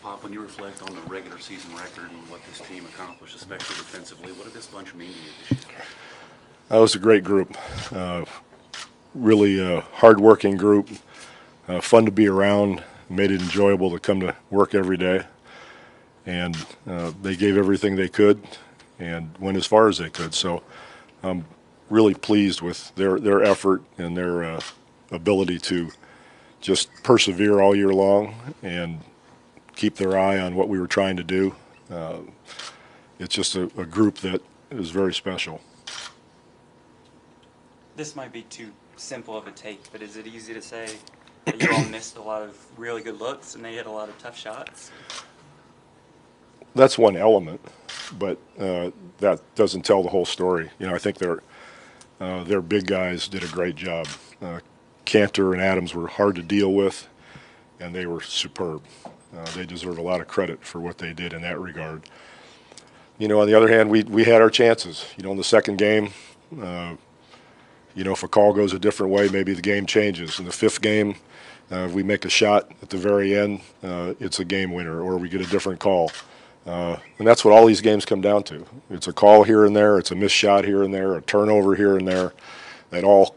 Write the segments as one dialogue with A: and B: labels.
A: Pop, when you reflect on the regular season record and what this team accomplished, especially defensively, what did this bunch mean to you this year?
B: That was a great group. Really a hard-working group. Fun to be around. Made it enjoyable to come to work every day. And they gave everything they could and went as far as they could. So I'm really pleased with their effort and their ability to just persevere all year long and keep their eye on what we were trying to do. It's just a group that is very special.
C: This might be too simple of a take, but is it easy to say that you all missed a lot of really good looks and they hit a lot of tough shots?
B: That's one element, but that doesn't tell the whole story. You know, I think their big guys did a great job. Cantor and Adams were hard to deal with, and they were superb. They deserve a lot of credit for what they did in that regard. You know, on the other hand, we had our chances. You know, in the second game, you know, if a call goes a different way, maybe the game changes. In the fifth game, if we make a shot at the very end, it's a game winner, or we get a different call. And that's what all these games come down to. It's a call here and there, it's a missed shot here and there, a turnover here and there. That all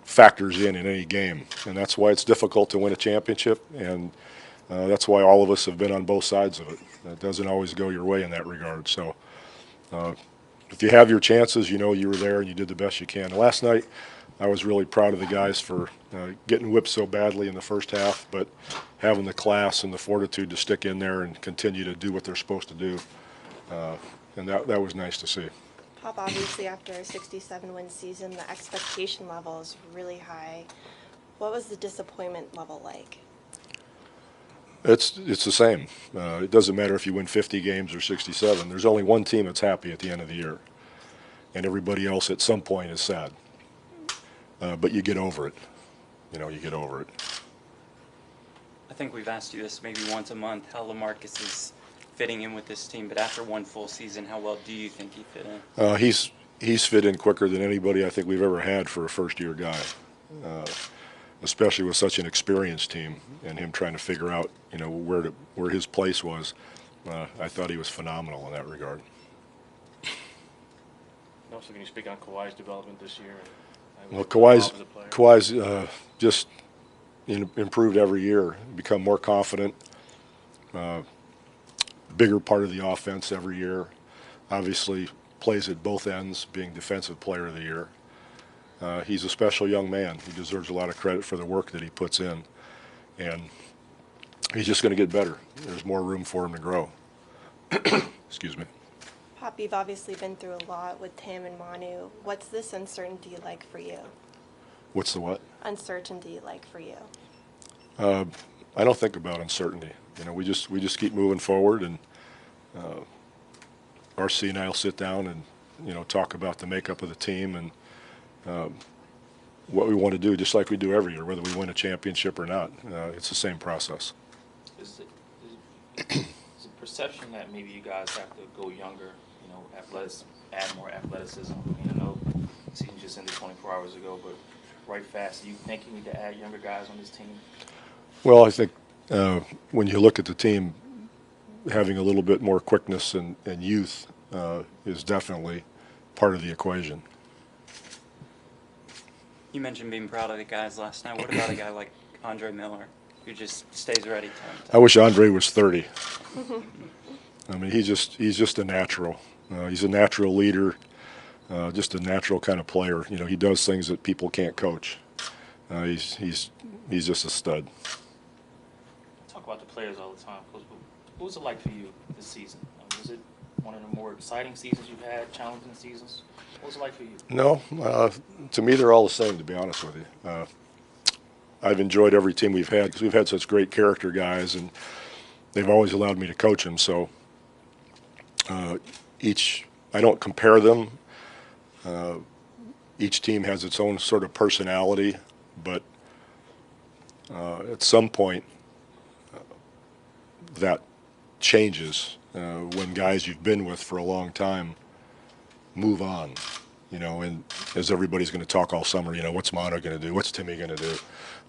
B: factors in any game. And that's why it's difficult to win a championship, and that's why all of us have been on both sides of it. It doesn't always go your way in that regard. So if you have your chances, you know you were there and you did the best you can. Last night, I was really proud of the guys for getting whipped so badly in the first half, but having the class and the fortitude to stick in there and continue to do what they're supposed to do. And that was nice to see.
D: Pop, obviously after a 67-win season, the expectation level is really high. What was the disappointment level like?
B: It's the same. It doesn't matter if you win 50 games or 67. There's only one team that's happy at the end of the year, and everybody else at some point is sad. But you get over it. You know, you get over it.
C: I think we've asked you this maybe once a month, how LaMarcus is fitting in with this team, but after one full season, how well do you think he fit in?
B: He's fit in quicker than anybody I think we've ever had for a first-year guy, especially with such an experienced team and him trying to figure out, you know, where his place was. I thought he was phenomenal in that regard.
E: Also, can you speak on Kawhi's development this year?
B: Well, Kawhi's just improved every year, become more confident, bigger part of the offense every year. Obviously plays at both ends, being Defensive Player of the Year. He's a special young man. He deserves a lot of credit for the work that he puts in. And he's just going to get better. There's more room for him to grow. Excuse me.
D: Pop, you've obviously been through a lot with Tim and Manu. What's this uncertainty like for you?
B: What's the what?
D: Uncertainty like for you?
B: I don't think about uncertainty. You know, we just keep moving forward, and RC and I'll sit down and, you know, talk about the makeup of the team and what we want to do, just like we do every year, whether we win a championship or not. It's the same process.
F: Is the perception that maybe you guys have to go younger, you know, add more athleticism? I mean, I know the season just ended 24 hours ago, but right fast, do you think you need to add younger guys on this team?
B: Well, I think when you look at the team, having a little bit more quickness and youth is definitely part of the equation.
C: You mentioned being proud of the guys last night. What about a guy like Andre Miller, who just stays ready time?
B: I wish Andre was 30. I mean, he's just a natural. He's a natural leader, just a natural kind of player. You know, he does things that people can't coach. He's just a stud.
F: Talk about the players all the time. What was it like for you this season? Was it one of the more exciting seasons you've had, challenging seasons? What was it like for you?
B: No, to me they're all the same, to be honest with you. I've enjoyed every team we've had because we've had such great character guys, and they've always allowed me to coach them. So I don't compare them. Each team has its own sort of personality, but at some point that changes when guys you've been with for a long time move on, you know, and as everybody's going to talk all summer, you know, what's Mono going to do? What's Timmy going to do?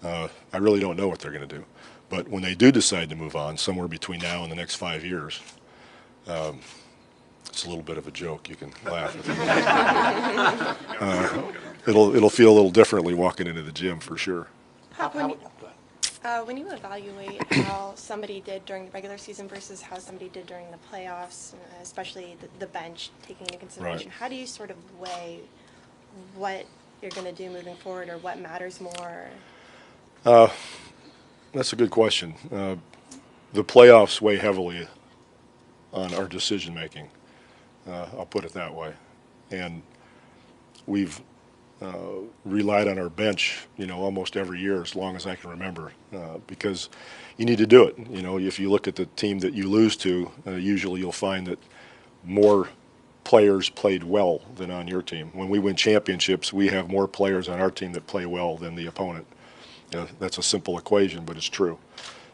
B: I really don't know what they're going to do. But when they do decide to move on, somewhere between now and the next 5 years, it's a little bit of a joke. You can laugh. It'll feel a little differently walking into the gym for sure.
D: When you evaluate how somebody did during the regular season versus how somebody did during the playoffs, especially the bench taking into consideration,
B: Right.
D: how do you sort of weigh what you're going to do moving forward, or what matters more?
B: That's a good question. The playoffs weigh heavily on our decision making. I'll put it that way. And we've relied on our bench, almost every year as long as I can remember, because you need to do it. If you look at the team that you lose to, usually you'll find that more players played well than on your team. When we win championships, we have more players on our team that play well than the opponent. That's a simple equation, but it's true.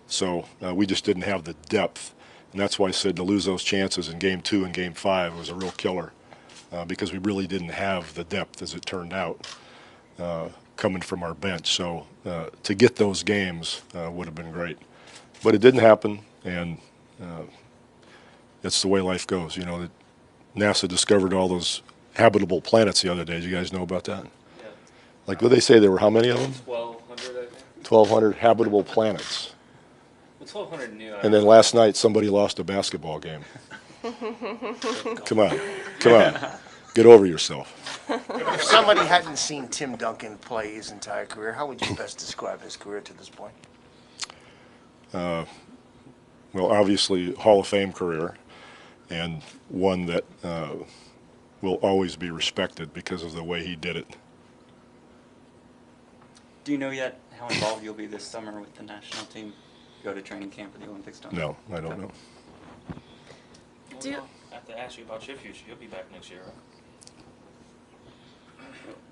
B: So we just didn't have the depth, and that's why I said to lose those chances in Game 2 and Game 5 was a real killer, because we really didn't have the depth, as it turned out, coming from our bench. So to get those games would have been great, but it didn't happen, and it's the way life goes. NASA discovered all those habitable planets the other day. Did you guys know about that?
E: Yeah.
B: Like, what did they say? There were how many of them?
E: 1,200, I think.
B: 1,200 habitable planets.
E: Well, 1,200 new.
B: And then last night, somebody lost a basketball game. Come on. Get over yourself.
G: If somebody hadn't seen Tim Duncan play his entire career, how would you best describe his career to this point?
B: Well, obviously, Hall of Fame career, and one that will always be respected because of the way he did it.
C: Do you know yet how involved you'll be this summer with the national team? Go to training camp for the Olympics? Don't you?
B: No, I don't know.
D: Do-
F: I have to ask you about your future. You'll be back next year,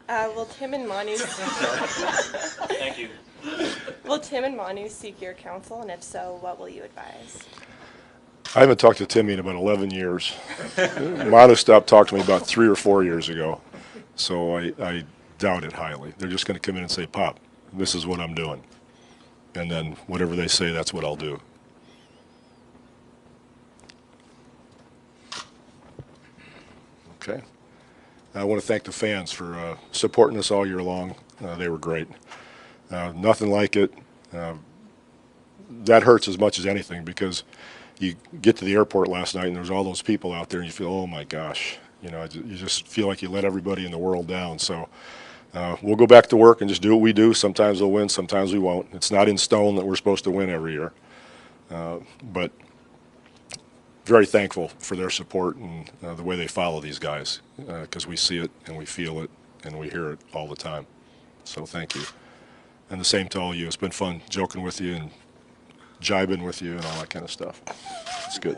F: right?
D: Will Tim and Manu
F: Thank you.
D: will Tim and Manu seek your counsel, and if so, what will you advise?
B: I haven't talked to Timmy in about 11 years. Manu stopped talking to me about 3 or 4 years ago, so I doubt it highly. They're just going to come in and say, Pop, this is what I'm doing. And then whatever they say, that's what I'll do. Okay. I want to thank the fans for supporting us all year long. They were great. Nothing like it. That hurts as much as anything, because you get to the airport last night and there's all those people out there and you feel, oh my gosh, you just feel like you let everybody in the world down. So we'll go back to work and just do what we do. Sometimes we'll win, sometimes we won't. It's not in stone that we're supposed to win every year. But very thankful for their support and the way they follow these guys, because we see it and we feel it and we hear it all the time. So thank you. And the same to all you. It's been fun joking with you and jibing with you and all that kind of stuff. It's good.